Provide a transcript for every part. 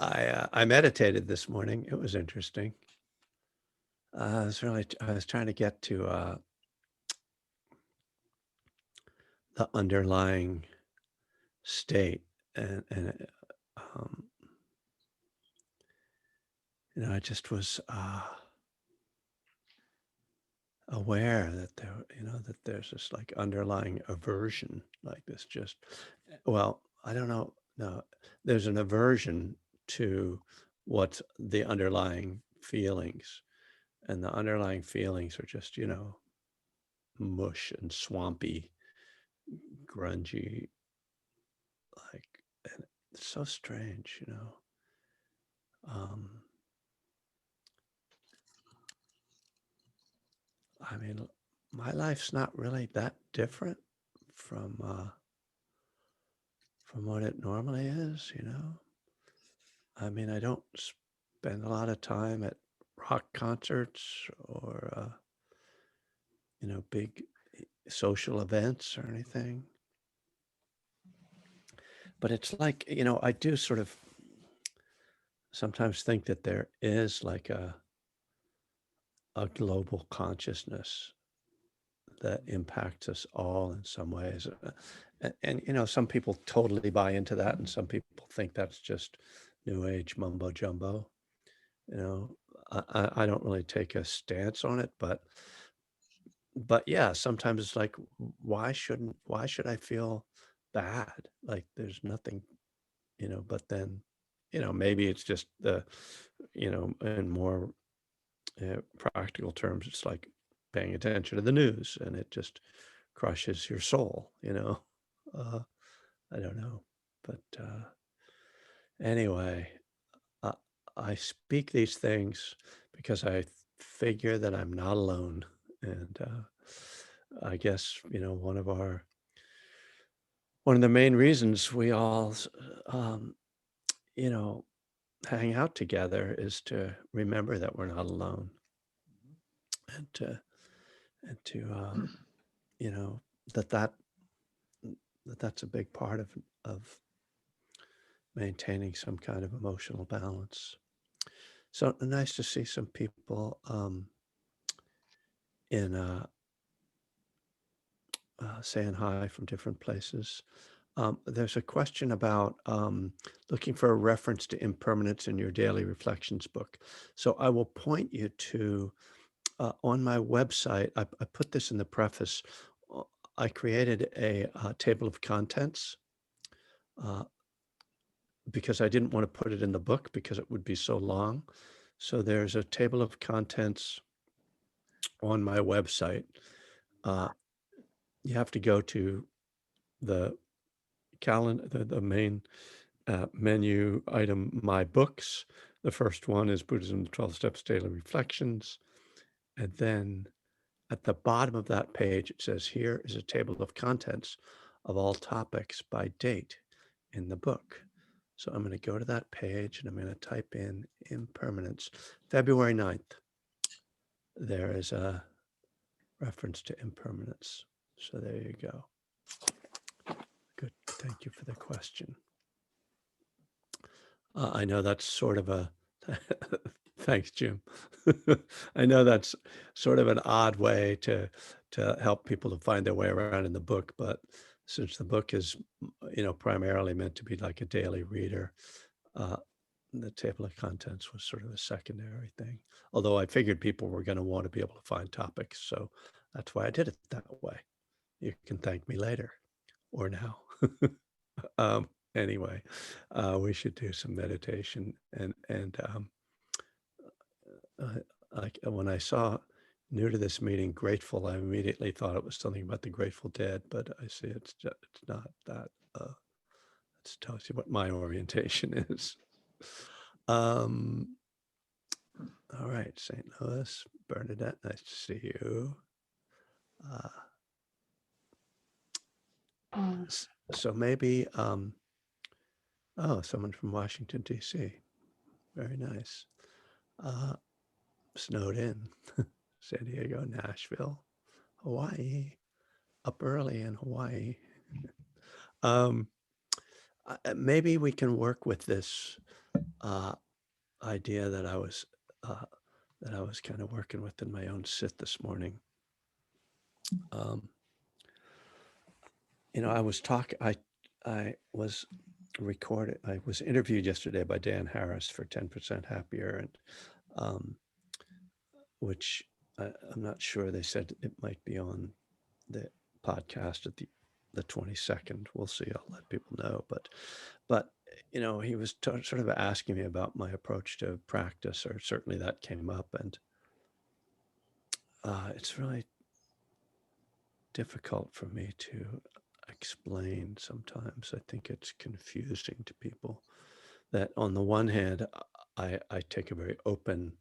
I meditated this morning. It was interesting. I was trying to get to the underlying state, and um, I just was aware that that there's this like underlying aversion, like this just, well, I don't know. No, there's an aversion to what's the underlying feelings, and the underlying feelings are just, mush and swampy, grungy, like, and it's so strange. Um, I mean, my life's not really that different from what it normally is. I mean, I don't spend a lot of time at rock concerts or big social events or anything. But it's like, I do sort of sometimes think that there is like a global consciousness that impacts us all in some ways. And some people totally buy into that, and some people think that's just new age mumbo jumbo. You know, I don't really take a stance on it, but yeah, sometimes it's like, why should I feel bad? Like there's nothing, but then, maybe it's just in more practical terms, it's like paying attention to the news, and it just crushes your soul. Uh, I don't know. But anyway, uh, I speak these things because I figure that I'm not alone. And I guess, one of the main reasons we all, um, you know, hang out together is to remember that we're not alone, and to you know, that that that's a big part of maintaining some kind of emotional balance. So nice to see some people in saying hi from different places. There's a question about looking for a reference to impermanence in your daily reflections book. So I will point you to on my website. I put this in the preface. uh, I created a table of contents uh, because I didn't want to put it in the book because it would be so long. So there's a table of contents on my website. Uh, you have to go to the calendar, the main menu item, My Books. The first one is Buddhism, the 12 Steps Daily Reflections. And then at the bottom of that page, it says, here is a table of contents of all topics by date in the book. So I'm going to go to that page and I'm going to type in impermanence. February 9th, there is a reference to impermanence. So there you go. Good. Thank you for the question. I know that's sort of a, thanks, Jim. I know that's sort of an odd way to help people to find their way around in the book, but since the book is, primarily meant to be like a daily reader, uh, the table of contents was sort of a secondary thing. Although I figured people were going to want to be able to find topics, so that's why I did it that way. You can thank me later or now. Um, anyway, we should do some meditation. And like when I saw new to this meeting, grateful, I immediately thought it was something about the Grateful Dead, but I see it's not that. That tells you what my orientation is. Um, all right, St. Louis, Bernadette, nice to see you. So maybe, oh, someone from Washington, D.C. Very nice. Snowed in. San Diego, Nashville, Hawaii, up early in Hawaii. Maybe we can work with this uh, idea uh, that I was kind of working with in my own sit this morning. Um, I was talking. I was recorded. I was interviewed yesterday by Dan Harris for 10% Happier, and um, which I'm not sure. They said it might be on the podcast at the 22nd. We'll see. I'll let people know. But he was sort of asking me about my approach to practice, or certainly that came up, and it's really difficult for me to explain sometimes. I think it's confusing to people that on the one hand, I take a very open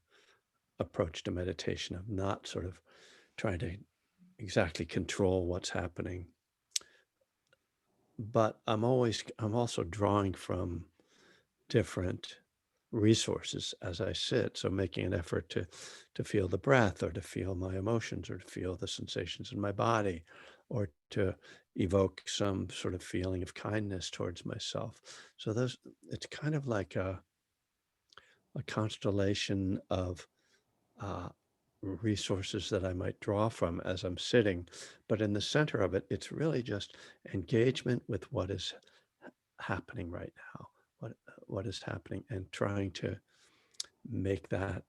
approach to meditation of not sort of trying to exactly control what's happening, but I'm also drawing from different resources as I sit. So making an effort to feel the breath, or to feel my emotions, or to feel the sensations in my body, or to evoke some sort of feeling of kindness towards myself. So it's kind of like a constellation of uh, resources that I might draw from as I'm sitting. But in the center of it, it's really just engagement with what is happening right now, what is happening, and make that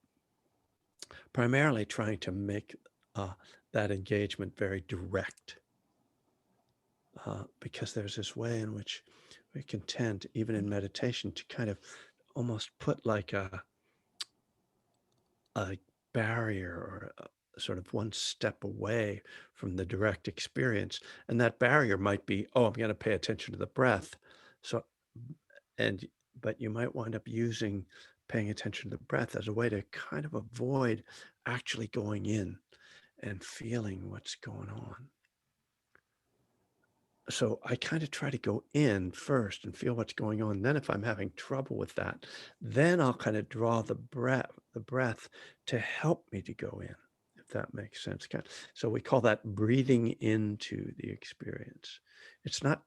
primarily trying to make uh, that engagement very direct, because there's this way in which we can tend, even in meditation, to kind of almost put like a barrier, or sort of one step away from the direct experience. And that barrier might be, oh, I'm going to pay attention to the breath. So, and, but you might wind up using paying attention to the breath as a way to kind of avoid actually going in and feeling what's going on. So I kind of try to go in first and feel what's going on. Then if I'm having trouble with that, then I'll kind of draw the breath to help me to go in, if that makes sense. So we call that breathing into the experience. It's not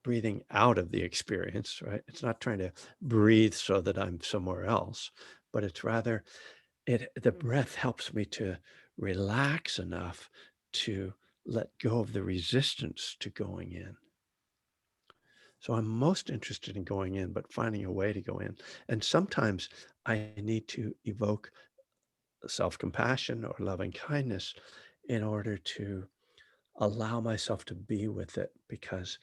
breathing out of the experience, right? It's not trying to breathe so that I'm somewhere else, but it's rather the breath helps me to relax enough to let go of the resistance to going in. So I'm most interested in going in, but finding a way to go in. And sometimes I need to evoke self-compassion or loving kindness in order to allow myself to be with it. Because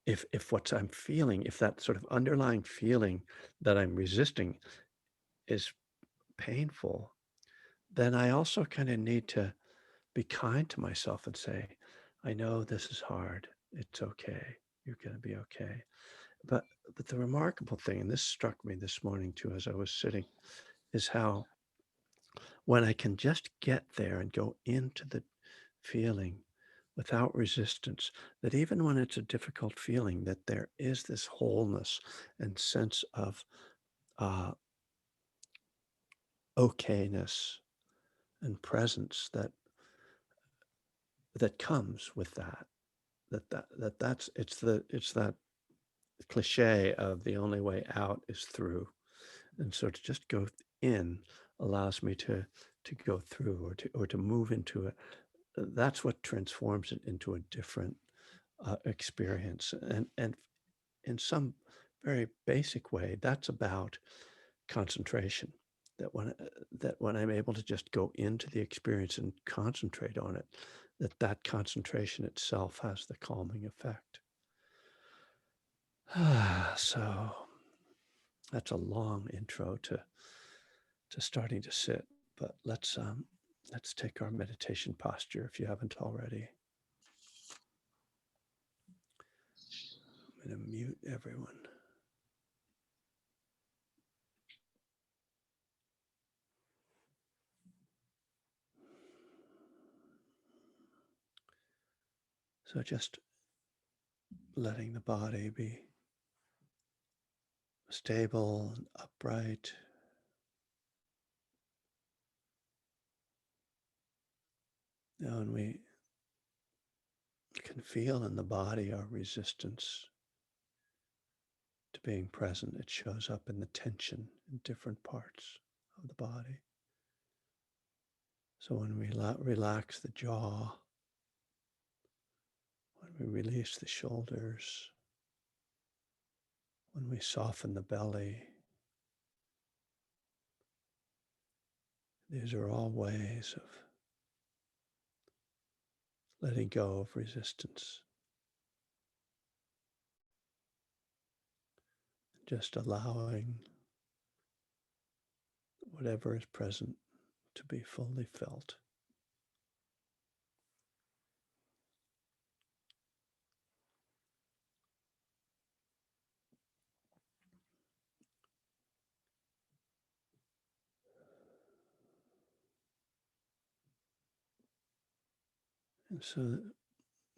if what I'm feeling, if that sort of underlying feeling that I'm resisting is painful, then I also kind of need to be kind to myself and say, I know this is hard. It's okay. You're going to be okay. But but the remarkable thing, and this struck me this morning too as I was sitting, is how when I can just get there and go into the feeling without resistance, that even when it's a difficult feeling, that there is this wholeness and sense of uh, okayness and presence that comes with that. That's it's that cliche of the only way out is through. And so to just go in allows me to go through, or to move into it. That's what transforms it into a different experience. And in some very basic way, that's about concentration. That when I'm able to just go into the experience and concentrate on it, that concentration itself has the calming effect. So that's a long intro to starting to sit, but let's take our meditation posture if you haven't already. I'm going to mute everyone. So just letting the body be stable and upright. And we can feel in the body our resistance to being present. It shows up in the tension in different parts of the body. So when we relax the jaw, when we release the shoulders, when we soften the belly, these are all ways of letting go of resistance, just allowing whatever is present to be fully felt. And so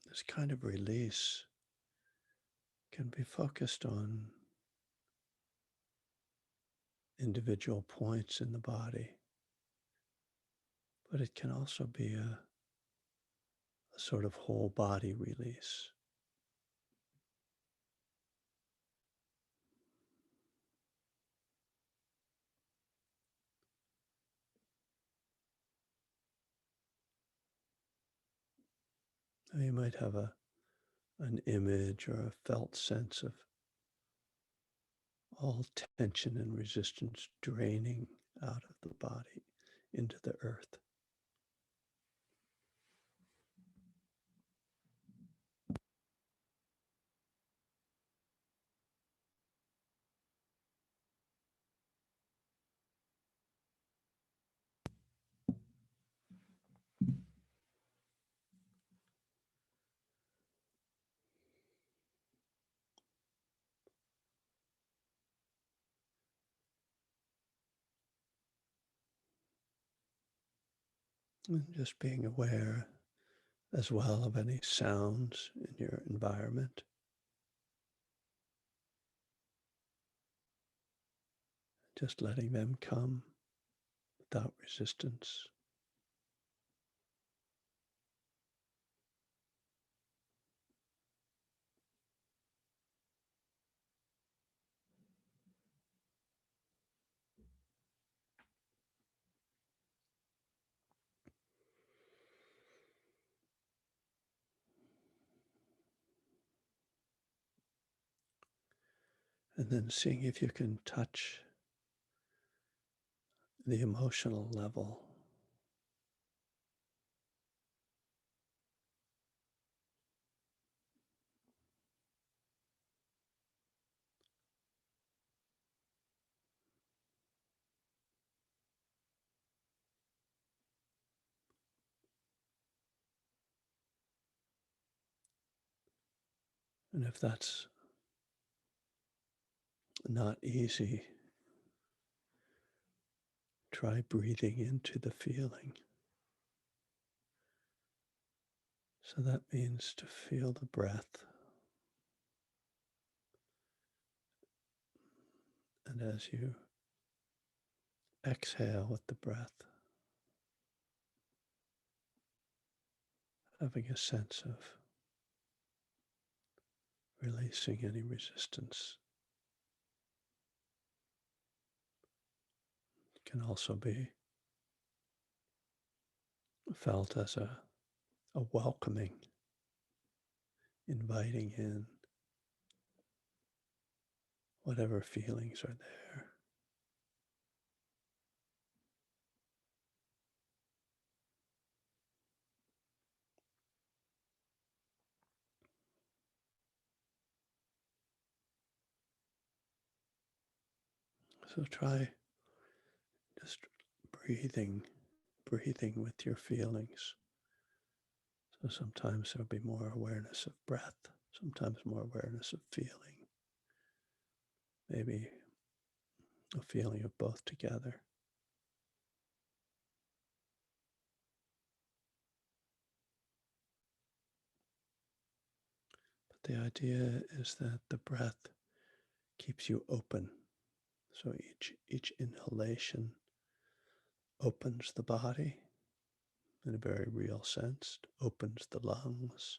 this kind of release can be focused on individual points in the body, but it can also be a sort of whole body release. Now you might have an image or a felt sense of all tension and resistance draining out of the body into the earth. And just being aware as well of any sounds in your environment. Just letting them come without resistance. And then seeing if you can touch the emotional level. And if that's not easy, try breathing into the feeling. So that means to feel the breath. And as you exhale with the breath, having a sense of releasing any resistance. It can also be felt as a welcoming, inviting in whatever feelings are there. So try just breathing, breathing with your feelings. So sometimes there'll be more awareness of breath, sometimes more awareness of feeling, maybe a feeling of both together. But the idea is that the breath keeps you open. So each inhalation opens the body in a very real sense, opens the lungs,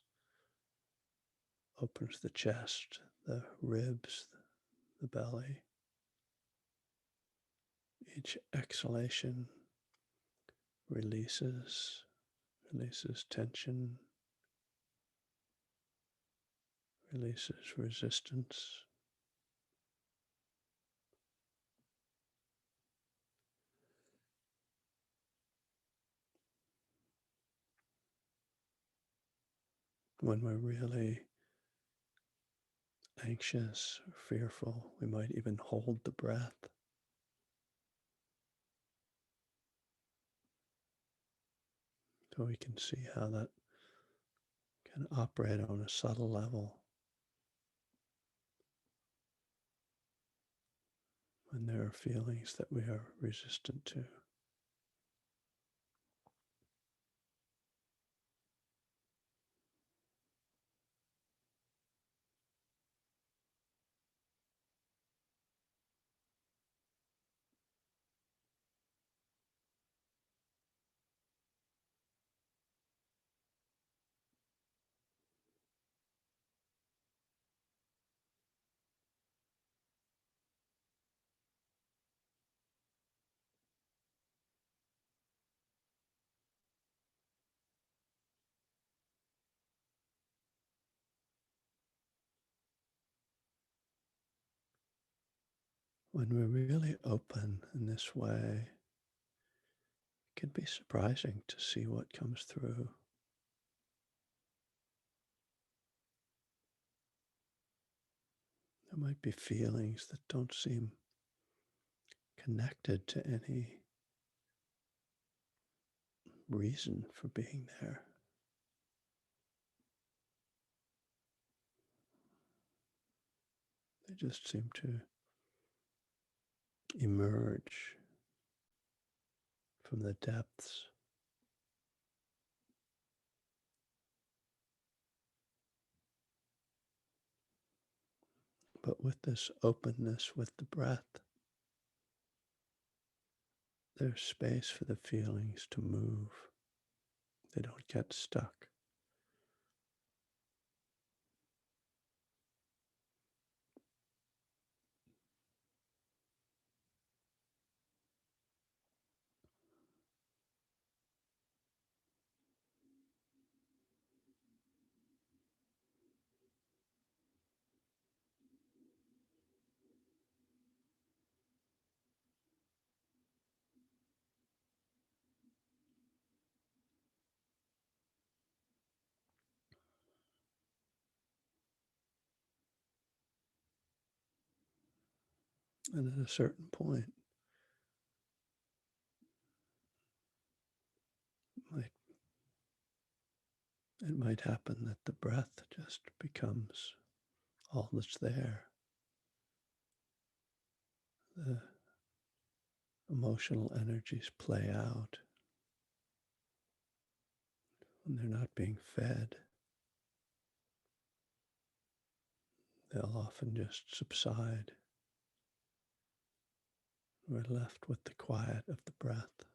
opens the chest, the ribs, the belly. Each exhalation releases tension, releases resistance. When we're really anxious or fearful, we might even hold the breath so we can see how that can operate on a subtle level when there are feelings that we are resistant to. When we're really open in this way, it can be surprising to see what comes through. There might be feelings that don't seem connected to any reason for being there. They just seem to emerge from the depths. But with this openness with the breath, there's space for the feelings to move. They don't get stuck. And at a certain point, might, it might happen that the breath just becomes all that's there. The emotional energies play out when they're not being fed. They'll often just subside. We're left with the quiet of the breath.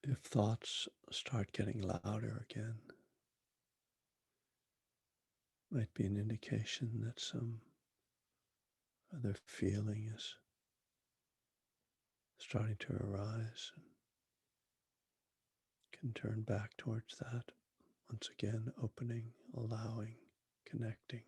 If thoughts start getting louder again, might be an indication that some other feeling is starting to arise, and can turn back towards that. Once again, opening, allowing, connecting.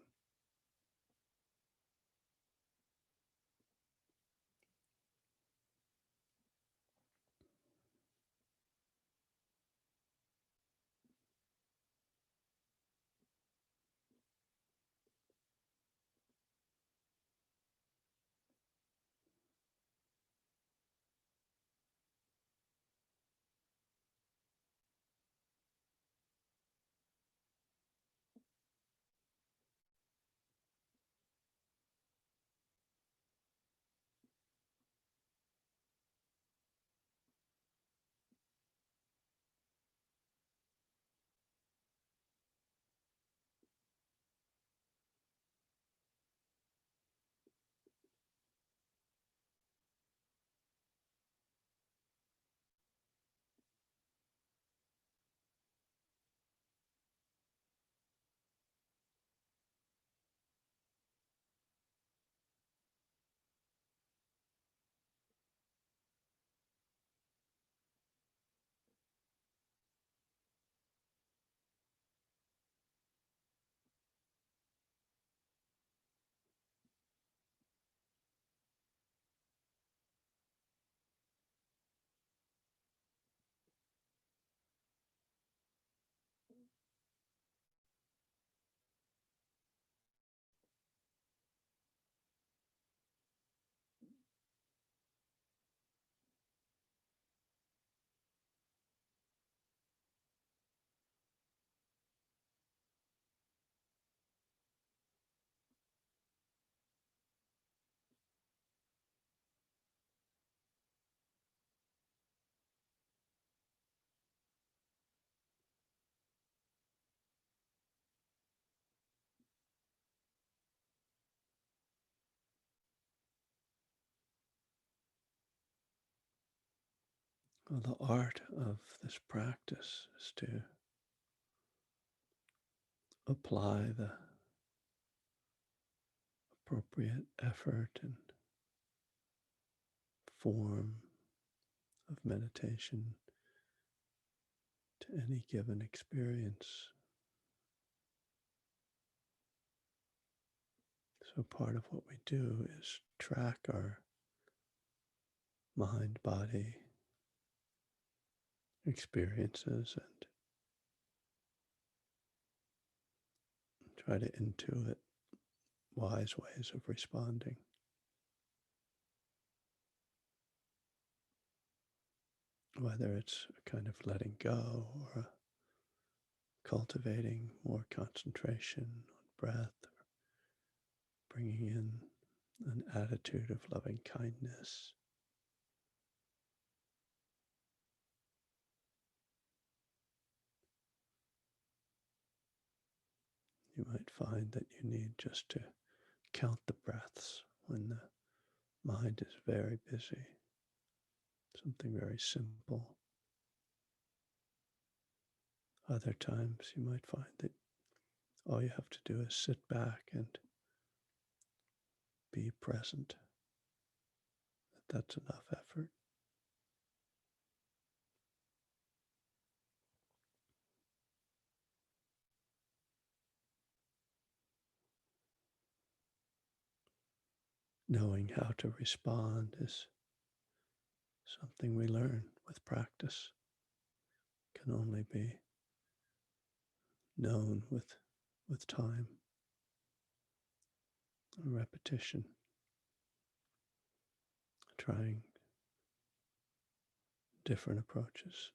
Well, the art of this practice is to apply the appropriate effort and form of meditation to any given experience. So, part of what we do is track our mind body experiences and try to intuit wise ways of responding, whether it's a kind of letting go or cultivating more concentration on breath, or bringing in an attitude of loving kindness. You might find that you need just to count the breaths when the mind is very busy. Something very simple. Other times you might find that all you have to do is sit back and be present. That's enough effort. Knowing how to respond is something we learn with practice. Can only be known with time and repetition. Trying different approaches.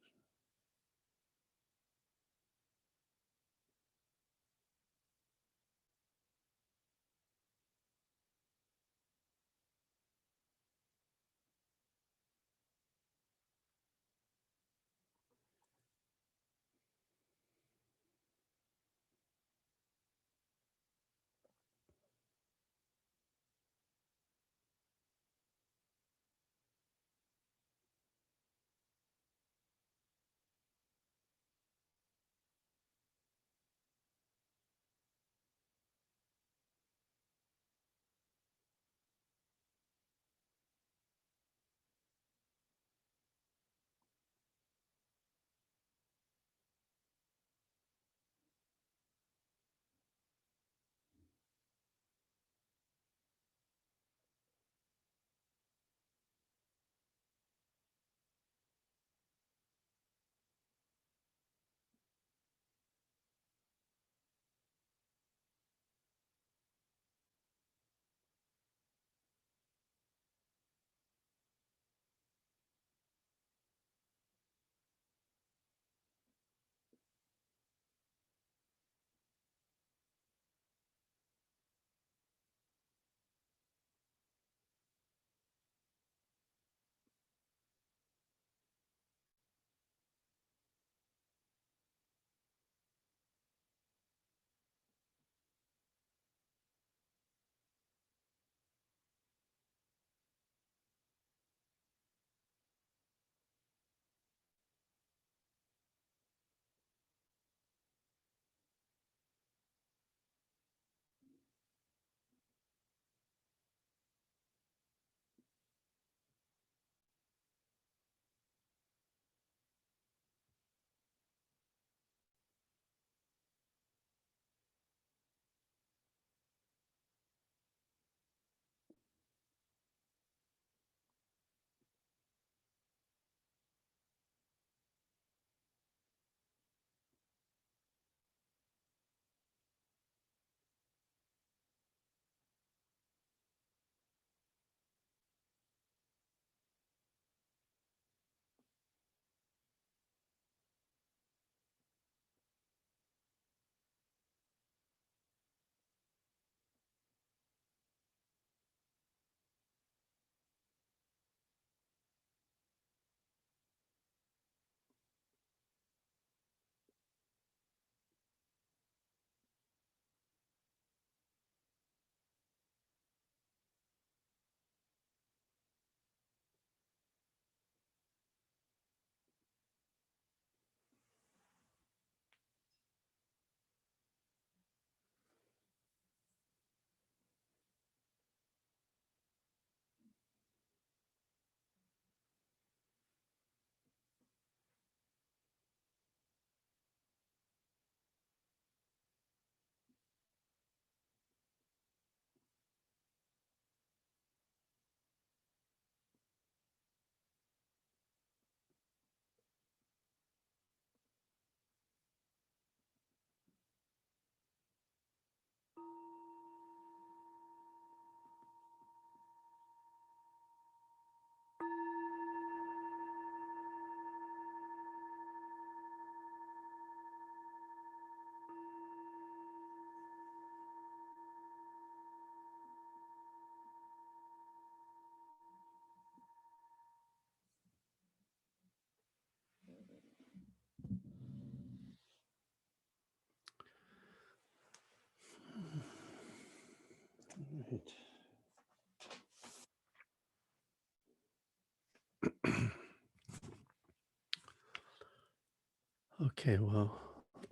Okay, well,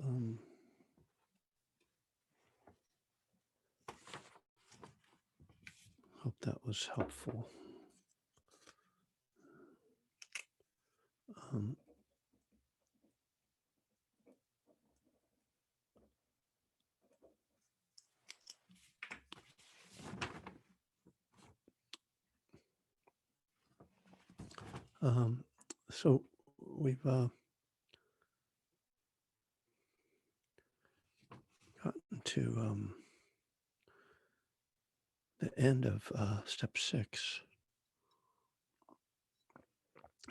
um, hope that was helpful. Um, um, so we've gotten to the end of step 6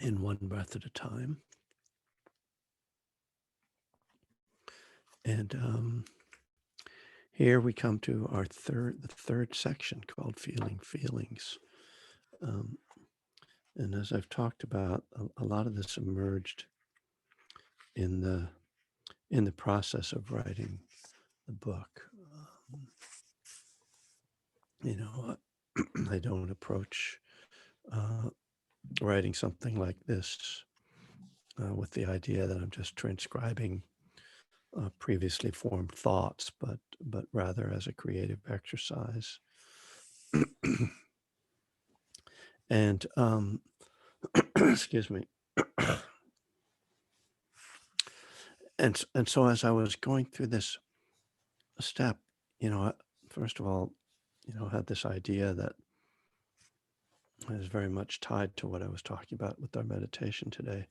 in one breath at a time. And here we come to the third section called Feeling Feelings. Um, and as I've talked about, a lot of this emerged in the process of writing the book. Um, you know, I don't approach writing something like this with the idea that I'm just transcribing previously formed thoughts, but rather as a creative exercise. And excuse me. And so as I was going through this step, first of all, I had this idea that is very much tied to what I was talking about with our meditation today.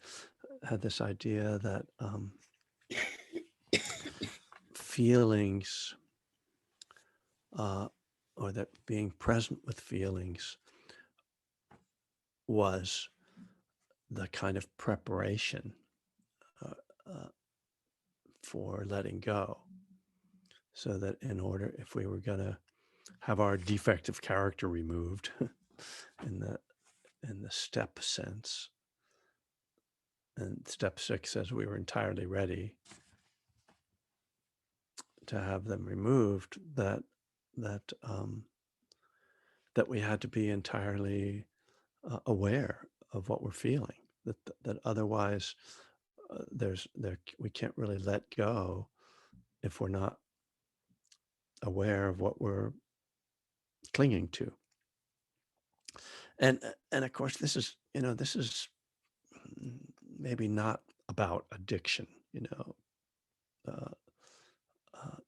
I had this idea that feelings, or that being present with feelings was the kind of preparation uh, uh, for letting go. So that if we were going to have our defective character removed in the step sense, and step 6 says we were entirely ready to have them removed, that we had to be entirely aware of what we're feeling. That otherwise, we can't really let go if we're not aware of what we're clinging to. And of course, this is maybe not about addiction. Uh,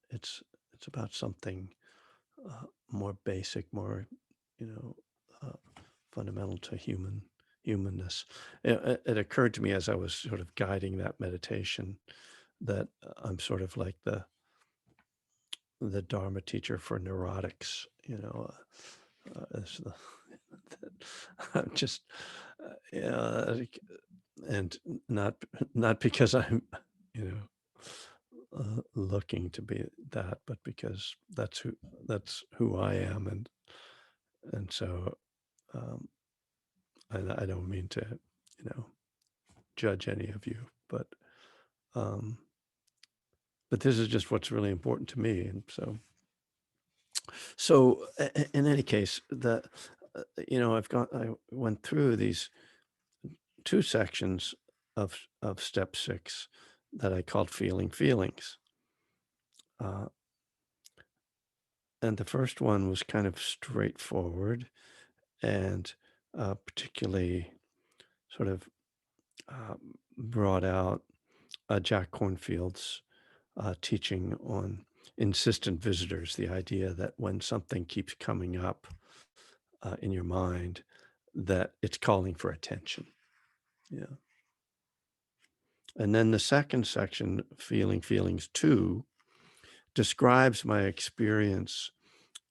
it's about something more basic, more you know uh, fundamental to humanness. It occurred to me as I was sort of guiding that meditation that I'm sort of like the Dharma teacher for neurotics. As the, I'm just and not because I'm you know looking to be that, but because that's who I am, and so um, I don't mean to judge any of you, um, but this is just what's really important to me, and so in any case, I went through these 2 sections of step 6 that I called feeling feelings. Uh, and the first one was kind of straightforward and particularly sort of brought out Jack Kornfield's teaching on insistent visitors, the idea that when something keeps coming up in your mind, that it's calling for attention. Yeah. And then the second section, Feeling Feelings 2, describes my experience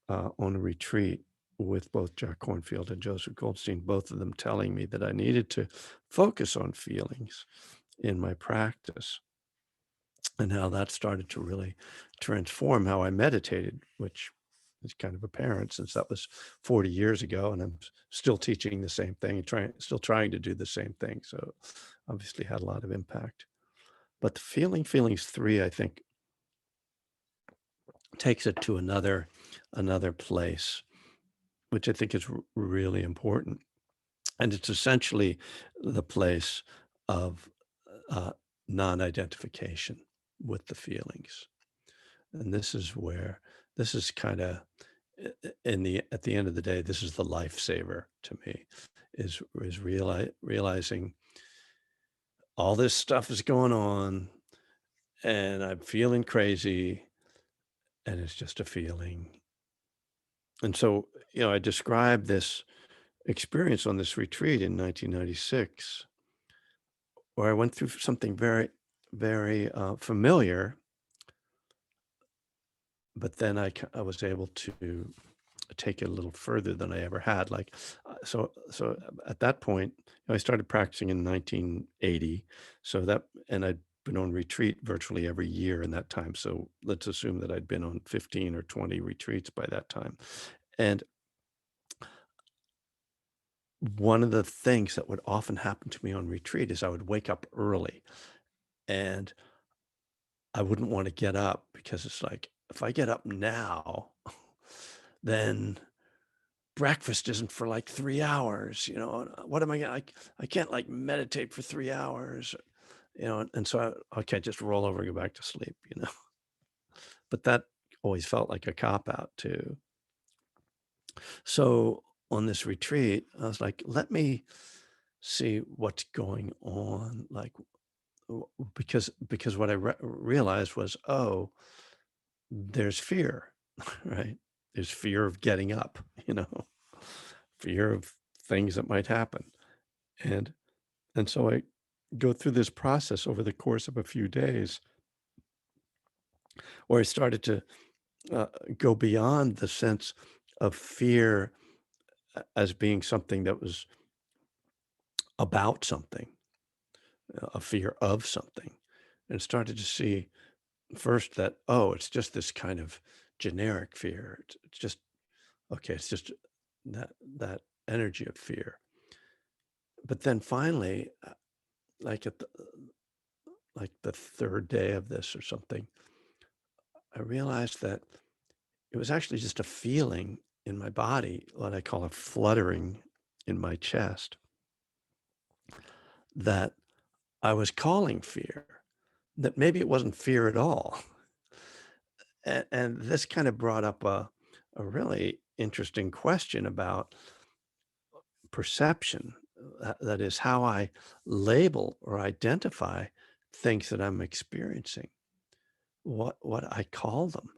on a retreat with both Jack Kornfield and Joseph Goldstein, both of them telling me that I needed to focus on feelings in my practice, and how that started to really transform how I meditated, which is kind of apparent since that was 40 years ago, and I'm still teaching the same thing and still trying to do the same thing. So obviously had a lot of impact. But the Feelings 3, I think, takes it to another place, which I think is really important. And it's essentially the place of non-identification with the feelings. And this is kind of in the at the end of the day, this is the lifesaver to me is realizing all this stuff is going on and I'm feeling crazy and it's just a feeling. And so, I described this experience on this retreat in 1996 where I went through something very, very familiar, but then I was able to take it a little further than I ever had. Like, so at that point, I started practicing in 1980. So and I'd been on retreat virtually every year in that time. So let's assume that I'd been on 15 or 20 retreats by that time. And one of the things that would often happen to me on retreat is I would wake up early and I wouldn't want to get up because it's like, if I get up now, then breakfast isn't for like 3 hours, what am I gonna I can't like meditate for 3 hours, and so I can't just roll over and go back to sleep. But that always felt like a cop out too. So on this retreat, I was like, let me see what's going on, like, because what I realized was, oh, there's fear, right? There's fear of getting up, you know, fear of things that might happen. And so I go through this process over the course of a few days where I started to uh, go beyond the sense of fear as being something that was about something, a fear of something, and started to see first that, oh, it's just this kind of generic fear. It's just, okay, it's just that energy of fear. But then finally, like at the third day of this or something, I realized that it was actually just a feeling in my body, what I call a fluttering in my chest, that I was calling fear, that maybe it wasn't fear at all. And this kind of brought up a really interesting question about perception. That is how I label or identify things that I'm experiencing, what I call them,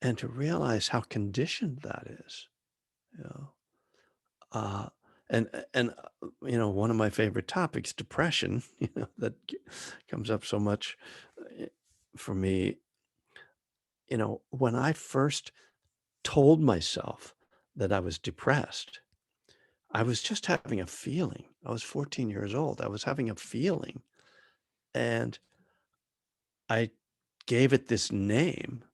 and to realize how conditioned that is. You know, Uh, one of my favorite topics, depression, that comes up so much uh, for me. When I first told myself that I was depressed, I was just having a feeling. I was 14 years old. I was having a feeling, and I gave it this name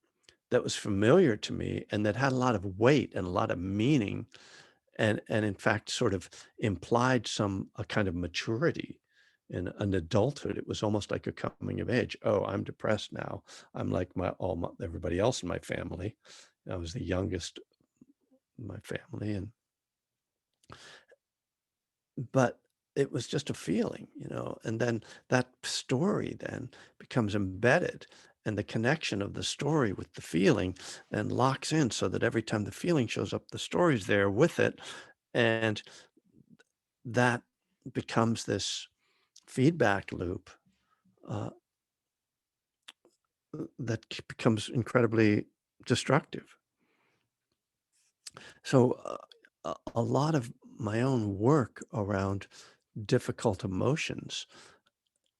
that was familiar to me and that had a lot of weight and a lot of meaning and in fact sort of implied a kind of maturity in an adulthood. It was almost like a coming of age. Oh, I'm depressed now. I'm like everybody else in my family. I was the youngest in my family, but it was just a feeling, and then that story then becomes embedded, and the connection of the story with the feeling and locks in so that every time the feeling shows up, the story's there with it. And that becomes this feedback loop uh, that becomes incredibly destructive. So, a lot of my own work around difficult emotions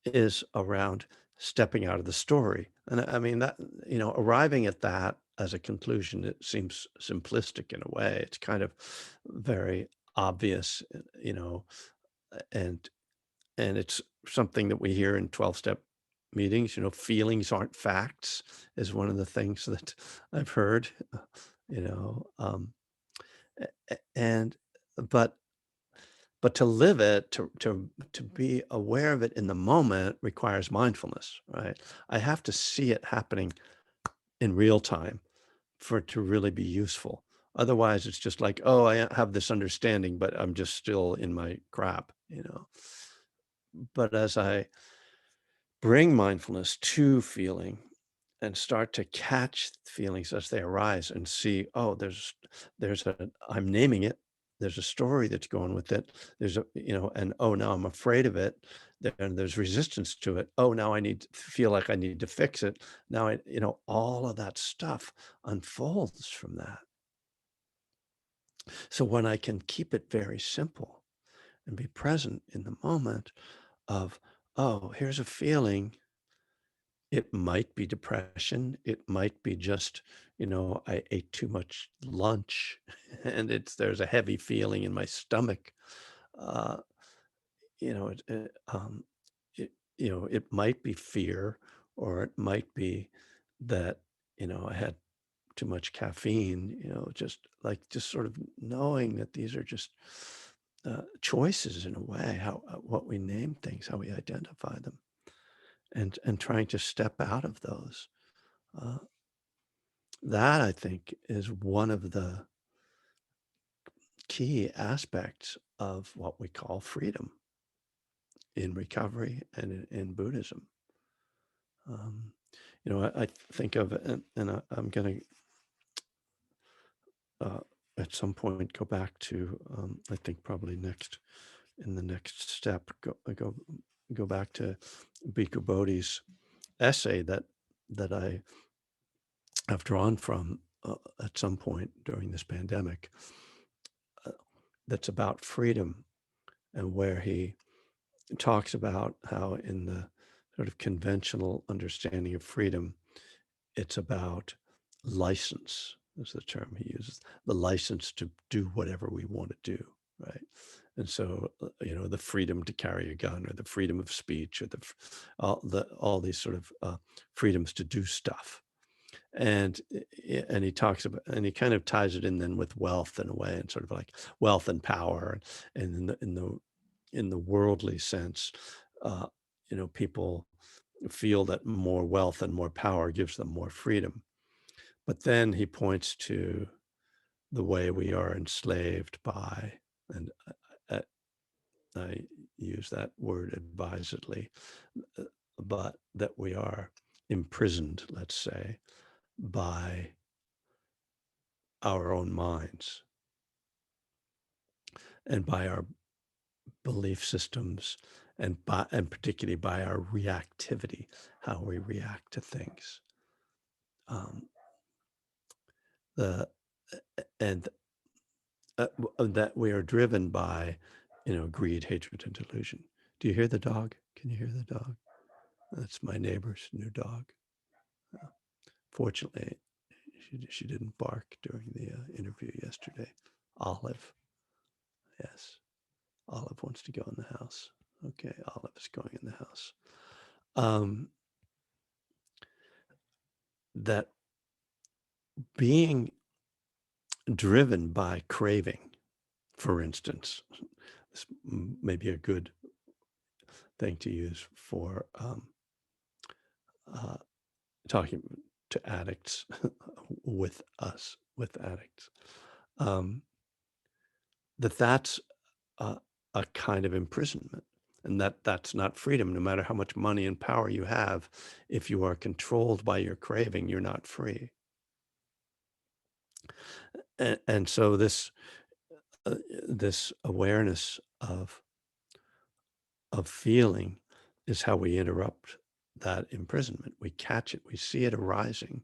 is around stepping out of the story. And I mean, that, arriving at that as a conclusion, it seems simplistic in a way. It's kind of very obvious, and it's something that we hear in 12-step meetings. Feelings aren't facts is one of the things that I've heard, you know, and but to live it, to be aware of it in the moment requires mindfulness, right? I have to see it happening in real time for it to really be useful. Otherwise, it's just like, oh, I have this understanding, but I'm just still in my crap. but as I bring mindfulness to feeling and start to catch feelings as they arise and see, oh, there's a I'm naming it. There's a story that's going with it. There's a, and oh, now I'm afraid of it. Then there's resistance to it. Oh, now I need to feel like I need to fix it. Now all of that stuff unfolds from that. So when I can keep it very simple and be present in the moment of, oh, here's a feeling. It might be depression. It might be just, I ate too much lunch and there's a heavy feeling in my stomach. Uh, you know, it, it might be fear, or it might be that, I had too much caffeine, just sort of knowing that these are just choices in a way, how, what we name things, how we identify them, and trying to step out of those. Uh, that I think is one of the key aspects of what we call freedom in recovery and in Buddhism. Um, I think of, and I'm going to at some point go back to, I think probably in the next step, go back to Bhikkhu Bodhi's essay that I have drawn from at some point during this pandemic, uh, that's about freedom, and where he talks about how in the sort of conventional understanding of freedom, it's about license, is the term he uses, the license to do whatever we want to do, right? And so, the freedom to carry a gun, or the freedom of speech, or all these sort of freedoms to do stuff. And he talks about, and he kind of ties it in then with wealth in a way, and sort of like wealth and power, and in the worldly sense, uh, people feel that more wealth and more power gives them more freedom. But then he points to the way we are enslaved by, and I use that word advisedly, uh, but that we are imprisoned, let's say, by our own minds and by our belief systems, and particularly by our reactivity, how we react to things. Um, the and that we are driven by, greed, hatred, and delusion. Do you hear the dog? Can you hear the dog? That's my neighbor's new dog. Uh, Fortunately, she didn't bark during the interview yesterday. Olive, yes, Olive wants to go in the house. Okay, Olive is going in the house. Um, that being driven by craving, for instance, this may be a good thing to use for uh, talking to addicts with addicts, um, that's a, a kind of imprisonment, and that's not freedom. No matter how much money and power you have, if you are controlled by your craving, you're not free. And so this awareness of feeling is how we interrupt that imprisonment. We catch it, we see it arising,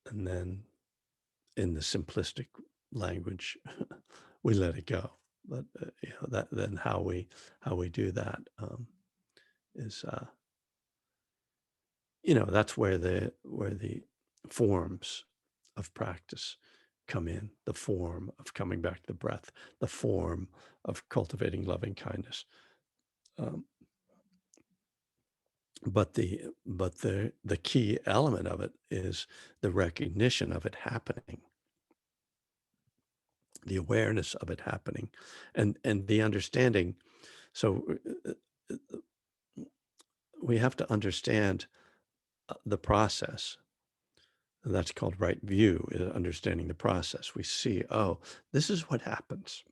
and then in the simplistic language, we let it go. But that then how we do that, is that's where the forms of practice come in, the form of coming back to the breath, the form of cultivating loving kindness. Um, but the key element of it is the recognition of it happening, the awareness of it happening, and the understanding. So we have to understand the process. And that's called right view, understanding the process. We see, oh, this is what happens.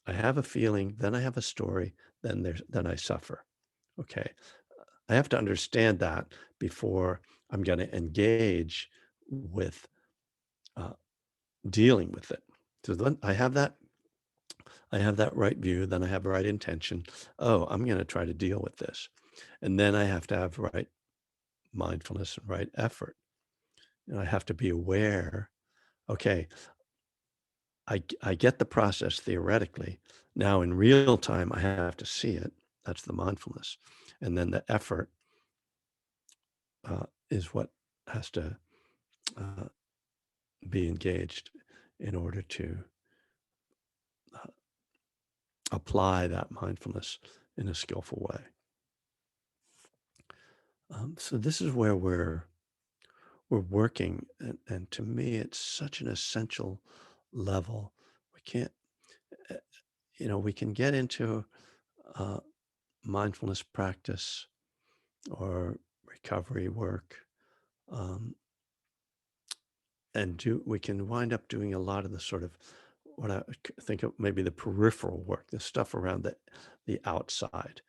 I have a feeling, then I have a story, then I suffer. Okay. I have to understand that before I'm going to engage with uh, dealing with it. So then I have that right view, then I have right intention. Oh, I'm going to try to deal with this. And then I have to have right mindfulness and right effort. And I have to be aware, okay, I get the process theoretically. Now in real time, I have to see it. That's the mindfulness. And then the effort is what has to uh, be engaged in order to uh, apply that mindfulness in a skillful way. So this is where we're working, and to me, it's such an essential level. We can't, uh, we can get into uh, mindfulness practice or recovery work, um, and we can wind up doing a lot of the sort of what I think of maybe the peripheral work, the stuff around the outside,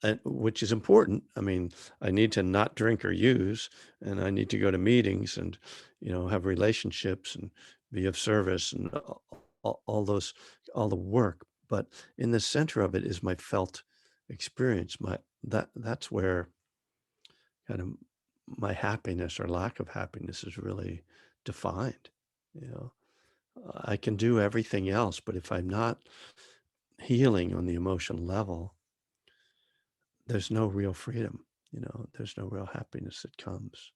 and which is important. I mean, I need to not drink or use, and I need to go to meetings and, have relationships and be of service and all those, all the work. But in the center of it is my felt experience. That's where kind of my happiness or lack of happiness is really defined. You know, I can do everything else, but if I'm not healing on the emotional level, there's no real freedom. There's no real happiness that comes.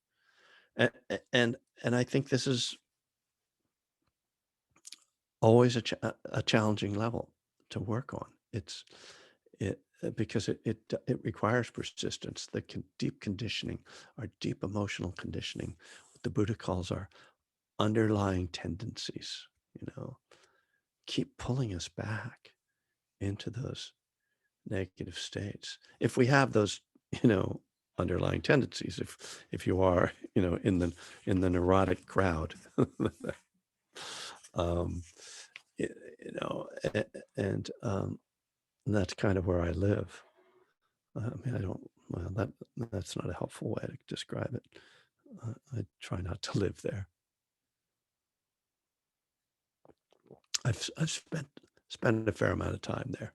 And and I think this is always a challenging level to work on. Because it requires persistence, deep conditioning, our deep emotional conditioning, what the Buddha calls our underlying tendencies, you know, keep pulling us back into those negative states. If we have those, underlying tendencies, if you are, in the neurotic crowd, um, y- you know, and that's kind of where I live. I mean, I don't. Well, that's not a helpful way to describe it. I try not to live there. I've spent a fair amount of time there.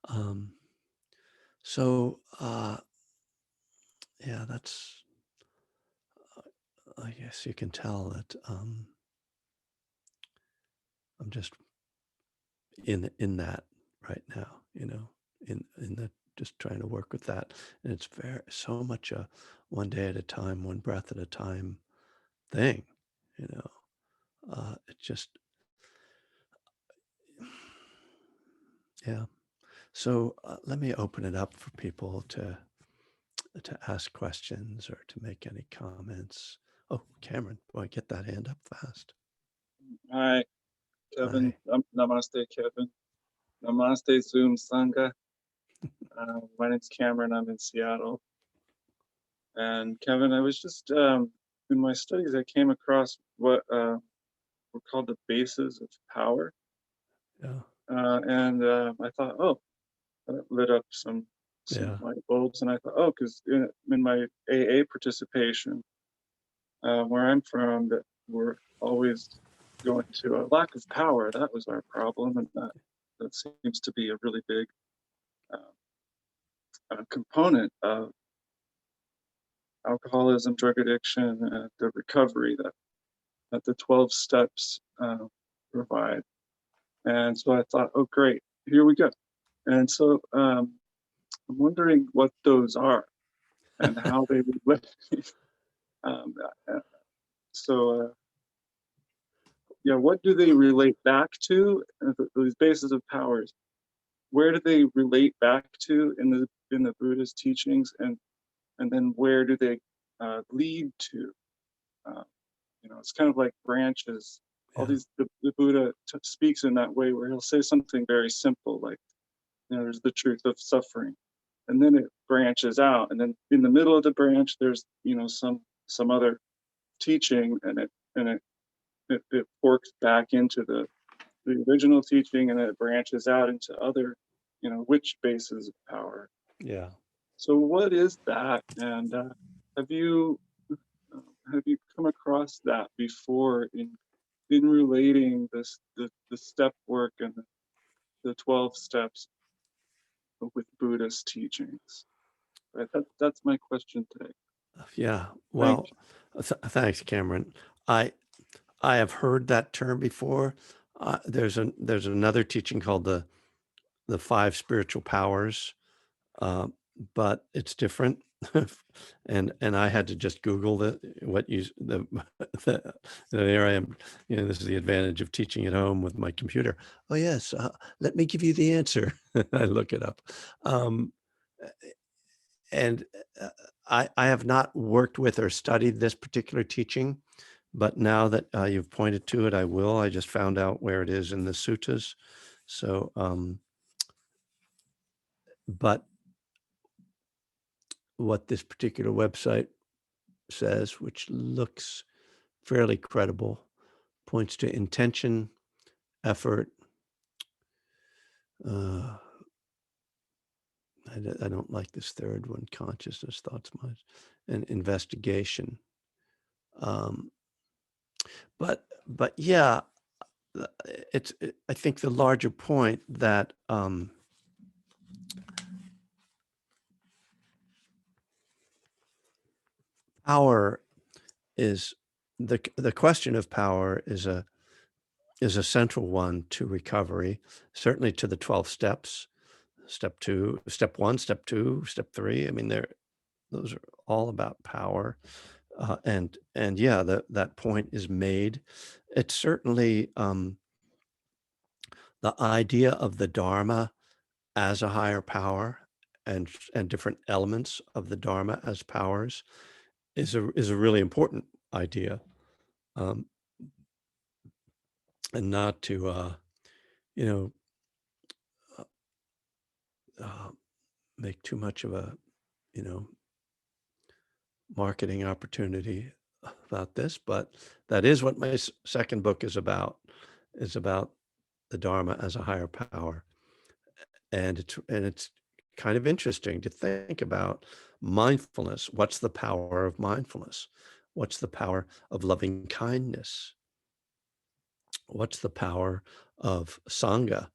Um, so yeah, that's. I guess you can tell that I'm just in that right now. In the just trying to work with that, and it's very so much a one day at a time, one breath at a time thing. You know, it just yeah. So let me open it up for people to ask questions or to make any comments. Oh, Cameron, boy, get that hand up fast. Hi, Kevin. Hi. Namaste, Kevin. Namaste, Zoom Sangha. My name's Cameron. I'm in Seattle. And Kevin, I was just in my studies, I came across what were called the bases of power. Yeah. And I thought, oh, that lit up some Yeah. light bulbs. And I thought, oh, because in my AA participation, where I'm from, that we're always going to a lack of power. That was our problem, and that seems to be a really big component of alcoholism, drug addiction, the recovery that the 12 steps provide. And so I thought, oh, great, here we go. And so I'm wondering what those are and how they relate. um, uh, so, yeah, what do they relate back to? These bases of powers. Where do they relate back to in the Buddha's teachings, and then where do they lead to? Uh, it's kind of like branches. All Yeah. these the Buddha speaks in that way, where he'll say something very simple, like, there's the truth of suffering, and then it branches out, and then in the middle of the branch, there's some other teaching, and it forks back into the original teaching, and then it branches out into other which bases of power. Yeah. So what is that? And have you have you come across that before in relating the step work and the 12 steps with Buddhist teachings? Right. That's my question today. Yeah. Thank Well, thanks, Cameron. I I have heard that term before. There's another teaching called the five spiritual powers, uh, but it's different. And I had to just Google the there I am. This is the advantage of teaching at home with my computer. Oh yes, let me give you the answer. I look it up. Um, and I have not worked with or studied this particular teaching, but now that you've pointed to it, I will. I just found out where it is in the suttas. So, but what this particular website says, which looks fairly credible, points to intention, effort. Uh, I don't like this third one: consciousness, thoughts, minds, and investigation. Um, but yeah, I think the larger point that power is the question of power is a central one to recovery, certainly to the 12 steps. Step 2, step 1, step 2, step 3. I mean, those are all about power. And yeah, that point is made. It's certainly the idea of the Dharma as a higher power and different elements of the Dharma as powers is a really important idea. Um, and not to you know uh, uh, make too much of a you know marketing opportunity about this, but that is what my second book is about the Dharma as a higher power. And it's kind of interesting to think about mindfulness. What's the power of mindfulness? What's the power of loving kindness? What's the power of sangha,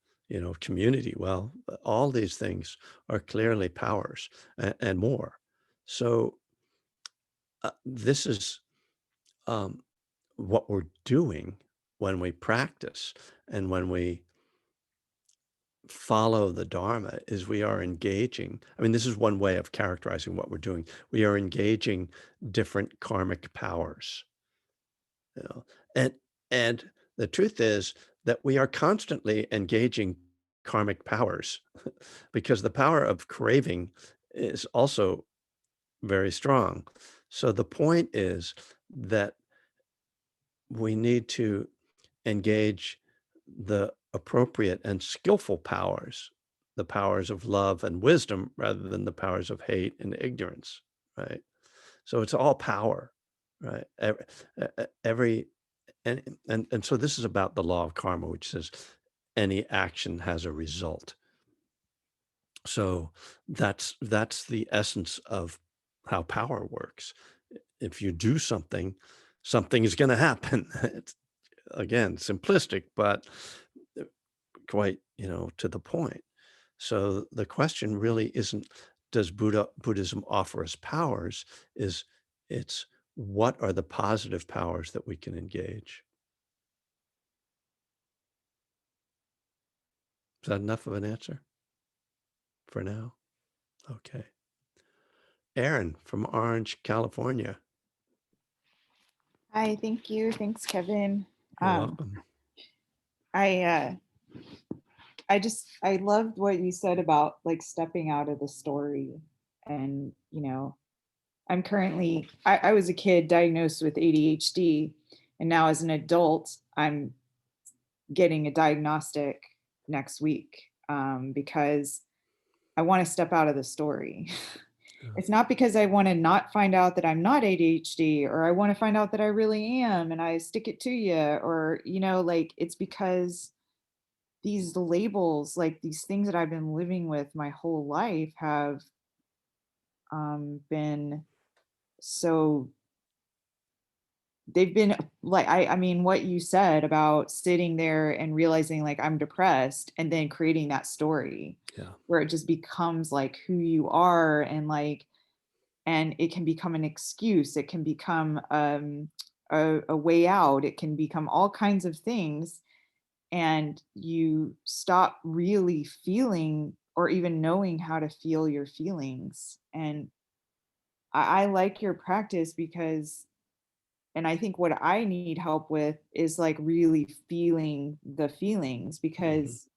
community? Well, all these things are clearly powers and more. So this is um, what we're doing when we practice and when we follow the Dharma is we are engaging. I mean, this is one way of characterizing what we're doing. We are engaging different karmic powers, you know, and and the truth is that we are constantly engaging karmic powers because the power of craving is also very strong. So the point is that we need to engage the appropriate and skillful powers, the powers of love and wisdom rather than the powers of hate and ignorance, right? So it's all power, right? Every and so this is about the law of karma, which says any action has a result. So that's the essence of how power works. If you do something, something is going to happen. It's again simplistic, but uh, quite to the point. So the question really isn't does Buddhism offer us powers? It's what are the positive powers that we can engage? Is that enough of an answer for now? Okay. Aaron from Orange, California. Hi, thank you. Thanks, Kevin. You're Um, welcome. I I loved what you said about like stepping out of the story. And I'm currently I was a kid diagnosed with ADHD, and now as an adult, I'm getting a diagnostic next week, because I want to step out of the story. Yeah. It's not because I want to not find out that I'm not ADHD, or I want to find out that I really am and I stick it to you, or like it's because these labels, like these things that I've been living with my whole life have been so they've been like I mean what you said about sitting there and realizing like I'm depressed and then creating that story Yeah. where it just becomes like who you are, and like and it can become an excuse, it can become a way out, it can become all kinds of things, and you stop really feeling or even knowing how to feel your feelings. And I like your practice because, and I think what I need help with is like really feeling the feelings, Mhm. because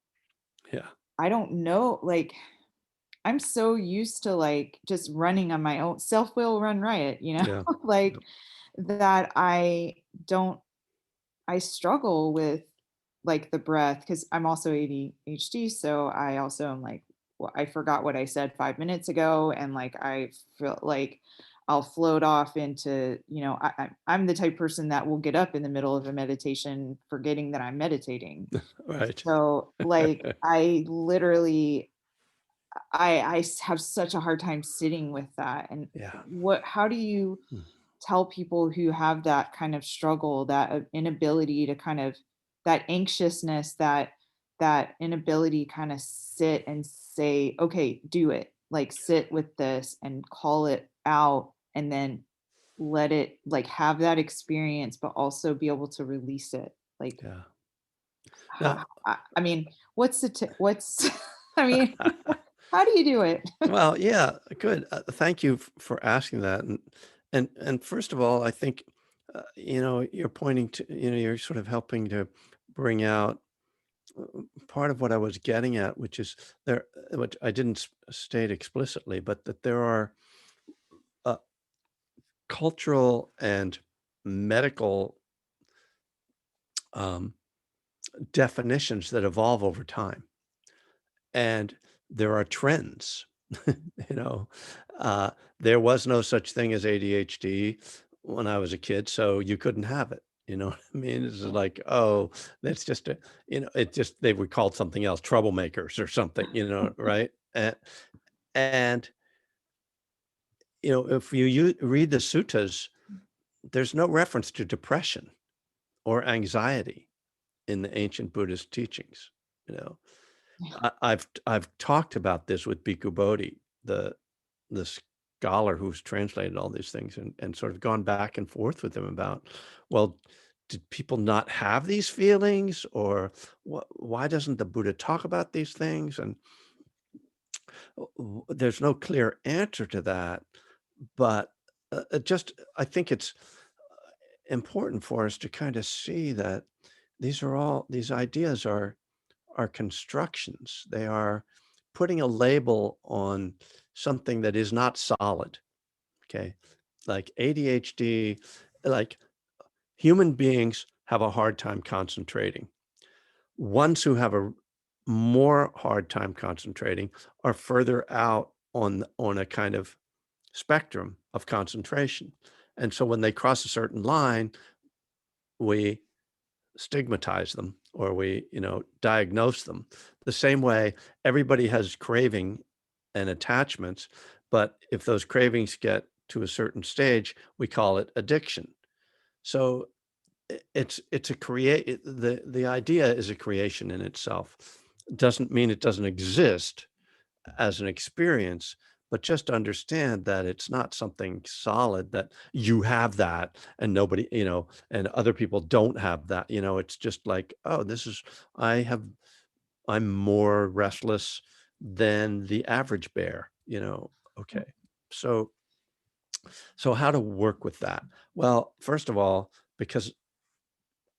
Yeah. I don't know, like I'm so used to like just running on my own self will run riot, Yeah. like Yep. that I don't I struggle with like the breath because I'm also ADHD. So I also am like, well, I forgot what I said 5 minutes ago. And like, I feel like I'll float off into, I'm the type of person that will get up in the middle of a meditation, forgetting that I'm meditating. Right. So like, I literally, have such a hard time sitting with that. And Yeah. how do you Mm. tell people who have that kind of struggle, that inability to kind of, that anxiousness, that inability kind of sit and say, okay, do it, like sit with this and call it out, and then let it like have that experience but also be able to release it, like Yeah. how, Now, I mean what's what's I mean how do you do it? well, yeah, good. Thank you for asking that. And first of all, I think you're pointing to, you're sort of helping to bring out part of what I was getting at, which is there, which I didn't state explicitly, but that there are uh, cultural and medical um, definitions that evolve over time, and there are trends. you know, there was no such thing as ADHD when I was a kid, so you couldn't have it. You know what I mean? It's like, oh, that's just a, it just they would call it something else, troublemakers or something. Right? And if you read the suttas, there's no reference to depression or anxiety in the ancient Buddhist teachings. You know, I've talked about this with Bhikkhu Bodhi, the scholar who's translated all these things, and sort of gone back and forth with him about, well, did people not have these feelings, or why doesn't the Buddha talk about these things? And there's no clear answer to that, but just I think it's important for us to kind of see that these ideas are constructions. They are putting a label on something that is not solid. Okay. Like ADHD, like human beings have a hard time concentrating. Ones who have a more hard time concentrating are further out on a kind of spectrum of concentration. And so when they cross a certain line, we stigmatize them, or we, diagnose them. The same way everybody has craving and attachments, but if those cravings get to a certain stage, we call it addiction. So it's a the idea is a creation in itself. Doesn't mean it doesn't exist as an experience, but just understand that it's not something solid, that you have that and nobody, and other people don't have that. It's just like, oh, I have, I'm more restless than the average bear. Okay. So, so how to work with that? Well, first of all, because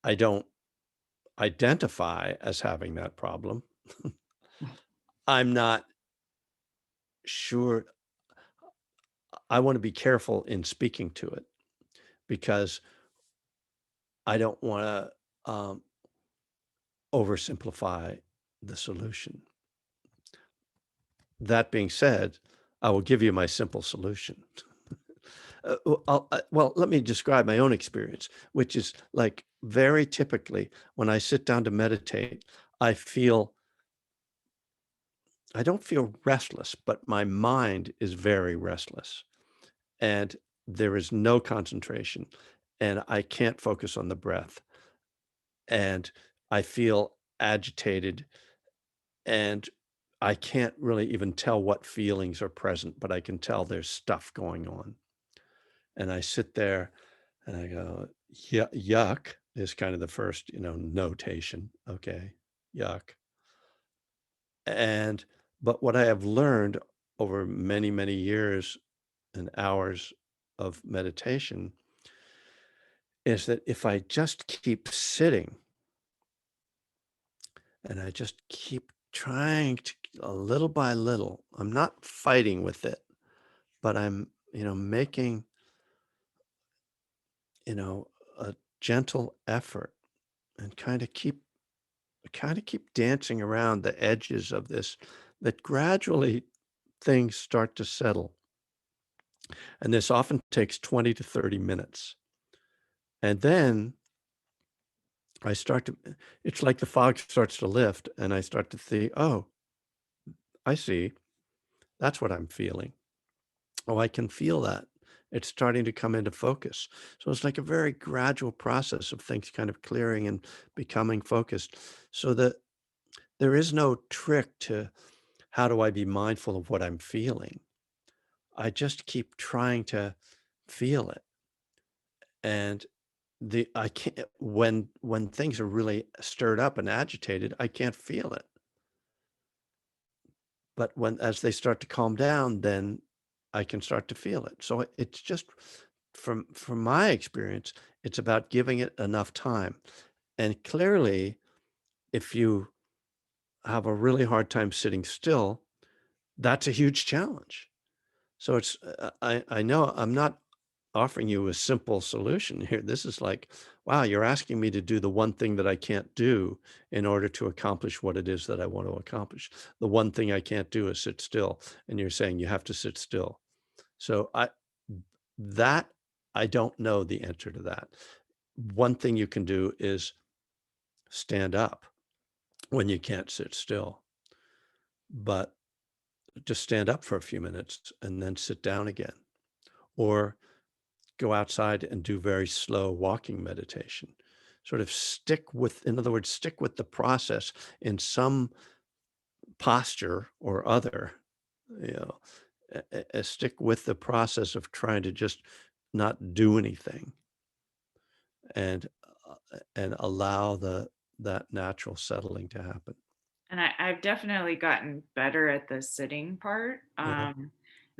I don't identify as having that problem, I'm not sure. I want to be careful in speaking to it, because I don't want to oversimplify the solution. That being said, I will give you my simple solution. Well, let me describe my own experience, which is like very typically when I sit down to meditate, I don't feel restless, but my mind is very restless, and there is no concentration, and I can't focus on the breath, and I feel agitated, and I can't really even tell what feelings are present, but I can tell there's stuff going on. And I sit there and I go, yuck is kind of the first, notation. Okay, yuck. And but what I have learned over many, many years and hours of meditation is that if I just keep sitting and I just keep trying to, a little by little, I'm not fighting with it, but I'm, making, a gentle effort and kind of keep dancing around the edges of this, that gradually things start to settle. And this often takes 20 to 30 minutes. And then I start to, it's like the fog starts to lift and I start to think, oh, I see. That's what I'm feeling. Oh, I can feel that. It's starting to come into focus. So it's like a very gradual process of things kind of clearing and becoming focused, so that there is no trick to how do I be mindful of what I'm feeling. I just keep trying to feel it. And I can't, when things are really stirred up and agitated, I can't feel it. But as they start to calm down, then I can start to feel it. So it's just, from my experience, it's about giving it enough time. And clearly, if you have a really hard time sitting still, that's a huge challenge. So it's, I know I'm not offering you a simple solution here. This is like, wow, you're asking me to do the one thing that I can't do in order to accomplish what it is that I want to accomplish. The one thing I can't do is sit still. And you're saying you have to sit still. So that I don't know the answer to that. One thing you can do is stand up when you can't sit still, but just stand up for a few minutes and then sit down again, or go outside and do very slow walking meditation. Sort of in other words, stick with the process in some posture or other, you know, stick with the process of trying to just not do anything, and allow that natural settling to happen. And I've definitely gotten better at the sitting part. Yeah. And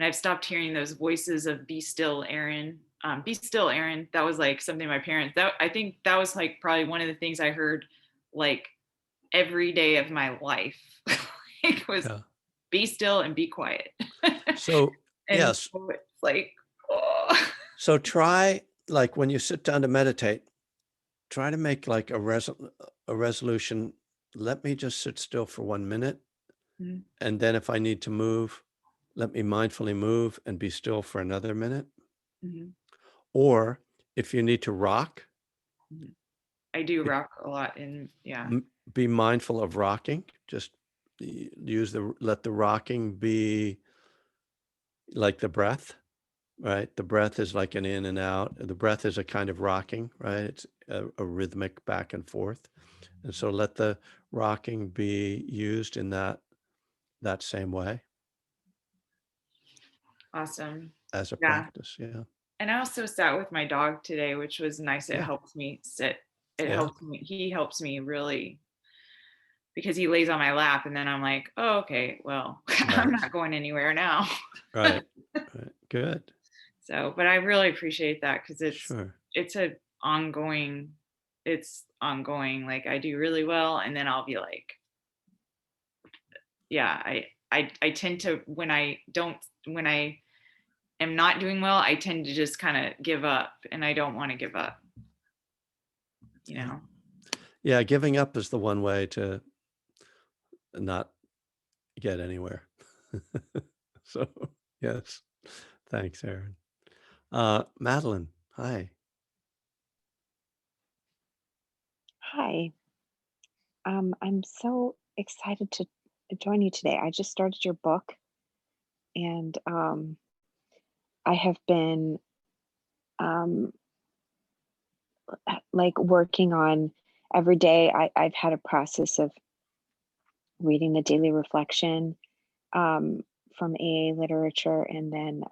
I've stopped hearing those voices of "Be still, Aaron." Be still, Aaron. That was like something my parents. That I think that was like probably one of the things I heard like every day of my life. Like was Yeah. be still and be quiet. So, And yes. so it's like, oh. So try, like, when you sit down to meditate, try to make like a resolution. Let me just sit still for 1 minute. Mhm. And then if I need to move, let me mindfully move and be still for another minute. Mhm. Or if you need to rock, Mhm. I do be, rock a lot, and yeah. be mindful of rocking. Just let the rocking be like the breath, right? The breath is like an in and out. The breath is a kind of rocking, right? It's a rhythmic back and forth. And so let the rocking be used in that same way Awesome. as a Yeah. practice. Yeah. And I also sat with my dog today, which was nice. It Yeah. helps me sit. It Yeah. helps me. He helps me really because he lays on my lap, and then I'm like, oh, okay, well, I'm Right. not going anywhere now. Right. Right. Good. So, but I really appreciate that because Sure. it's a ongoing, it's ongoing. Like I do really well, and then I'll be like, yeah, I tend to when I am not doing well, I tend to just kind of give up, and I don't want to give up, you Yeah. know. Yeah. Giving up is the one way to not get anywhere. So, yes. Thanks, Aaron. Madeline, hi. Hi. I'm so excited to join you today. I just started your book, and I have been um, like working on every day. I've had a process of reading the daily reflection um, from AA literature, and then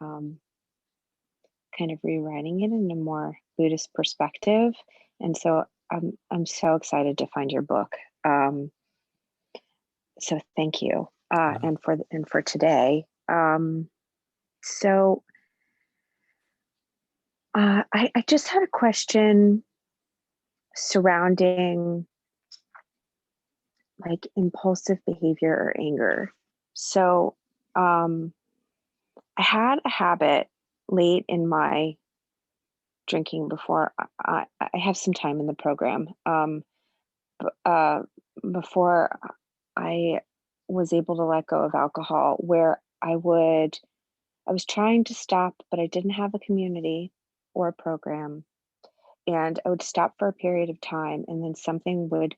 kind of rewriting it in a more Buddhist perspective. And so I'm so excited to find your book. Um, so thank you, Yeah. and for today. So I just had a question surrounding like impulsive behavior or anger. So um, I had a habit late in my drinking before I have some time in the program. Uh, Before I was able to let go of alcohol, where I was trying to stop, but I didn't have a community or a program, and I would stop for a period of time, and then something would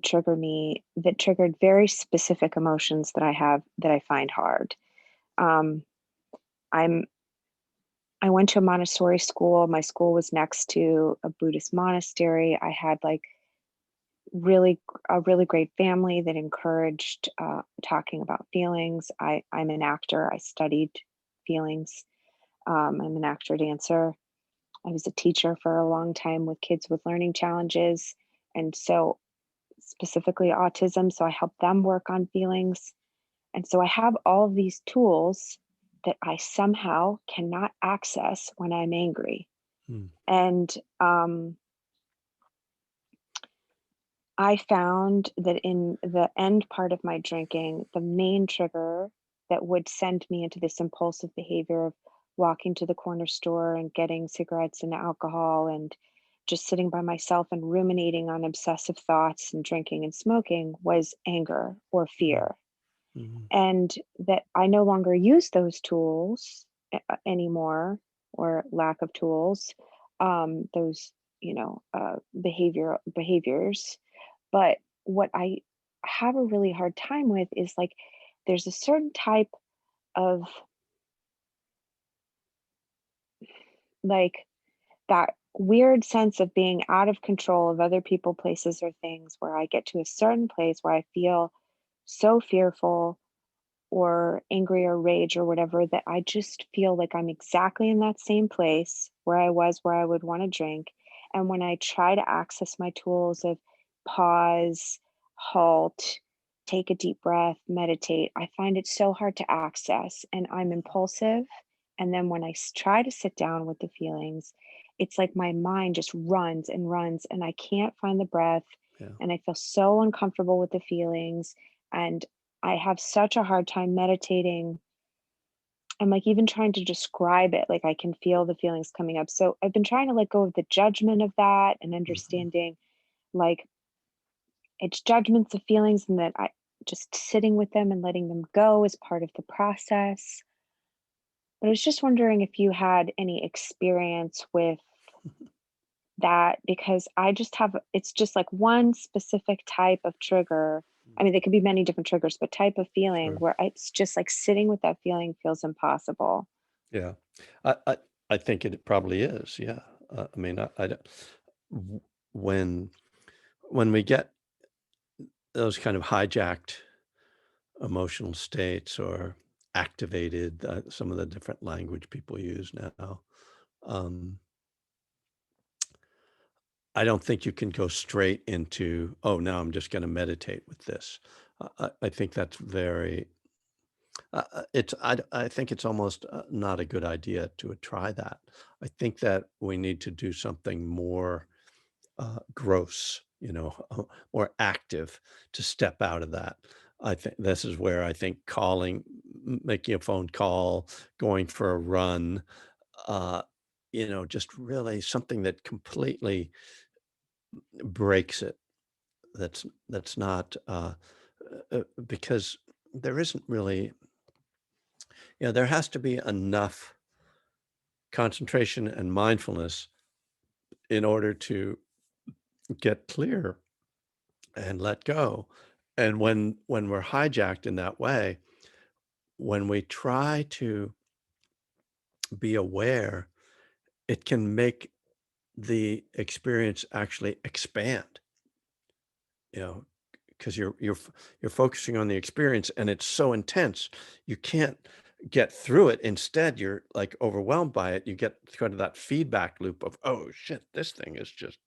trigger me that triggered very specific emotions that I have that I find hard. Um, I'm I went to a Montessori school. My school was next to a Buddhist monastery. I had like really a really great family that encouraged talking about feelings. I'm an actor. I studied feelings. I'm an actor dancer. I was a teacher for a long time with kids with learning challenges, and so specifically autism. So I help them work on feelings, and so I have all of these tools that I somehow cannot access when I'm angry. Hmm. And I found that in the end part of my drinking, the main trigger that would send me into this impulsive behavior of walking to the corner store and getting cigarettes and alcohol and just sitting by myself and ruminating on obsessive thoughts and drinking and smoking was anger or fear. Mm-hmm. And that I no longer use those tools anymore, or lack of tools, those, behaviors. But what I have a really hard time with is like there's a certain type of like that weird sense of being out of control of other people, places, or things where I get to a certain place where I feel so fearful or angry or rage or whatever that I just feel like I'm exactly in that same place where I was, where I would want to drink. And when I try to access my tools of pause, halt, take a deep breath, meditate, I find it so hard to access, and I'm impulsive. And then when I try to sit down with the feelings, it's like my mind just runs and runs, and I can't find the breath. Yeah. And I feel so uncomfortable with the feelings. And I have such a hard time meditating. I'm like even trying to describe it, like I can feel the feelings coming up. So I've been trying to let go of the judgment of that and Mm-hmm. understanding like it's judgments of feelings, and that I just sitting with them and letting them go is part of the process. But I was just wondering if you had any experience with that, because I just have it's just like one specific type of trigger. I mean, there could be many different triggers, but type of feeling Sure. where it's just like sitting with that feeling feels impossible. Yeah. I, I, I think it probably is. Yeah. I mean, I don't- w- when, when we get those kind of hijacked emotional states or activated, some of the different language people use now, um, I don't think you can go straight into, oh, now I'm just going to meditate with this. I think that's very, I think it's almost not a good idea to try that. I think that we need to do something more gross, more active to step out of that. I think this is where I think making a phone call, going for a run, uh, just really something that completely breaks it. That's not because there isn't really, there has to be enough concentration and mindfulness in order to get clear and let go. And when we're hijacked in that way, when we try to be aware, it can make the experience actually expand, you know, because you're focusing on the experience and it's so intense, you can't get through it. Instead, you're like overwhelmed by it. You get kind of that feedback loop of, oh shit, this thing is just,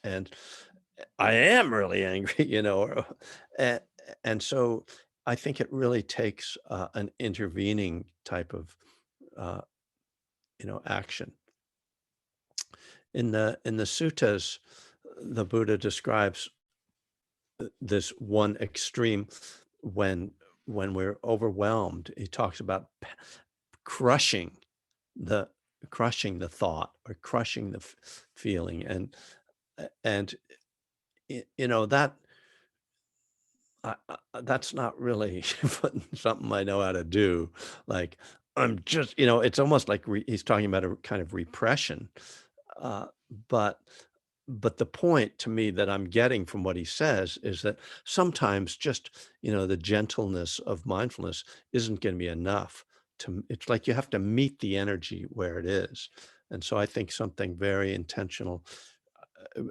and I am really angry, and, and so I think it really takes an intervening type of, uh, action. In the suttas, the Buddha describes this one extreme when we're overwhelmed. He talks about crushing the crushing the thought or crushing the feeling, and that that's not really something I know how to do. Like, I'm just, it's almost like he's talking about a kind of repression. Uh, but the point to me that I'm getting from what he says is that sometimes just, the gentleness of mindfulness isn't going to be enough it's like you have to meet the energy where it is. And so I think something very intentional, uh,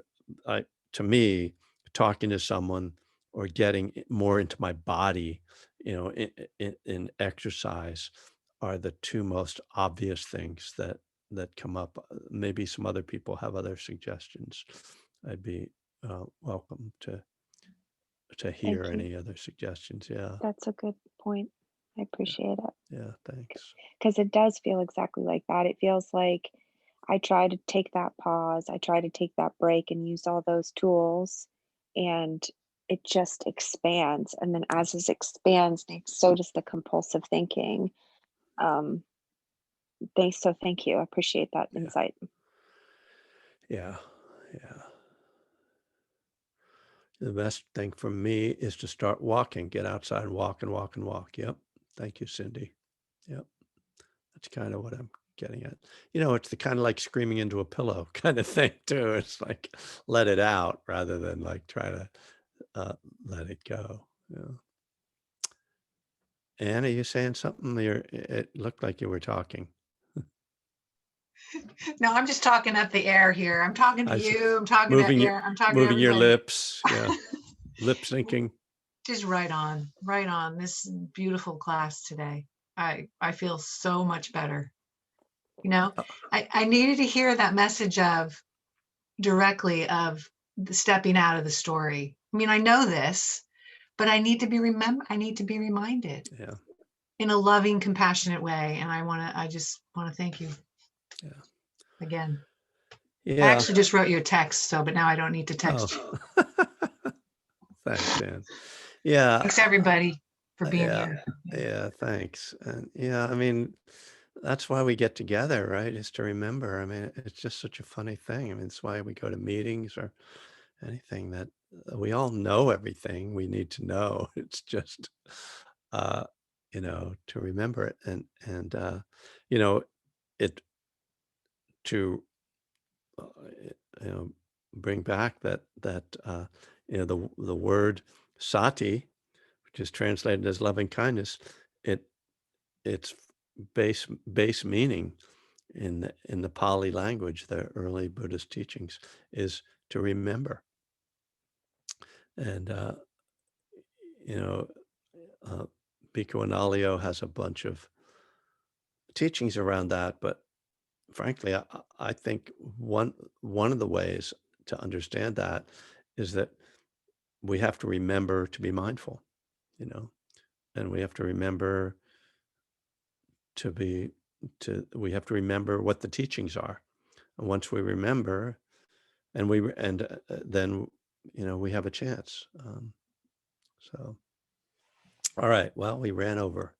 I, to me, talking to someone or getting more into my body, in exercise are the two most obvious things that come up. Maybe some other people have other suggestions. I'd be welcome to hear Thank you. any other suggestions. Yeah, That's a good point. I appreciate it yeah. Thanks. because it does feel exactly like that. It feels like I try to take that pause, I try to take that break and use all those tools, and it just expands. And then as it expands, so does the compulsive thinking. Um, thank you. I appreciate that Yeah, insight. yeah, yeah. The best thing for me is to start walking, get outside and walk and walk and walk. Yep. Thank you, Cindy. Yep. That's kind of what I'm getting at. It's the kind of like screaming into a pillow kind of thing too. It's like let it out rather than like try to uh, let it go. Yeah. Anne, are you saying something? It looked like you were talking. No, I'm just talking up the air here. I'm talking to I see. you. I'm talking to Moving, air. I'm talking to moving your everybody. lips. Yeah. Lip syncing. Just right on, right on. This beautiful class today. I feel so much better. Uh, I needed to hear that message of directly of the stepping out of the story. I mean, I know this, but I need to be reminded Yeah. in a loving, compassionate way. And I just want to thank you Yeah. again. I Yeah. actually just wrote you a text, but now I don't need to text you. Oh. Thanks, Anne. Yeah. Thanks everybody for being Yeah. here. Yeah. Thanks. And yeah, I mean, that's why we get together, right? Is to remember. I mean, it's just such a funny thing. I mean, it's why we go to meetings or anything that we all know everything we need to know. It's just, uh, to remember it you know, it to, uh, you know, bring back the word sati, which is translated as loving kindness. It its base meaning in the Pali language, the early Buddhist teachings, is to remember. And you know, uh, Bhikkhu Analayo has a bunch of teachings around that, but frankly, I think one of the ways to understand that is that we have to remember to be mindful, you know, and we have to remember to be we have to remember what the teachings are. And once we remember, then we have a chance. So, all right. Well, we ran over.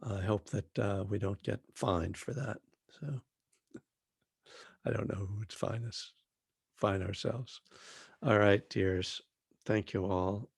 I hope that we don't get fined for that. So I don't know who would fine ourselves. All right, dears. Thank you all.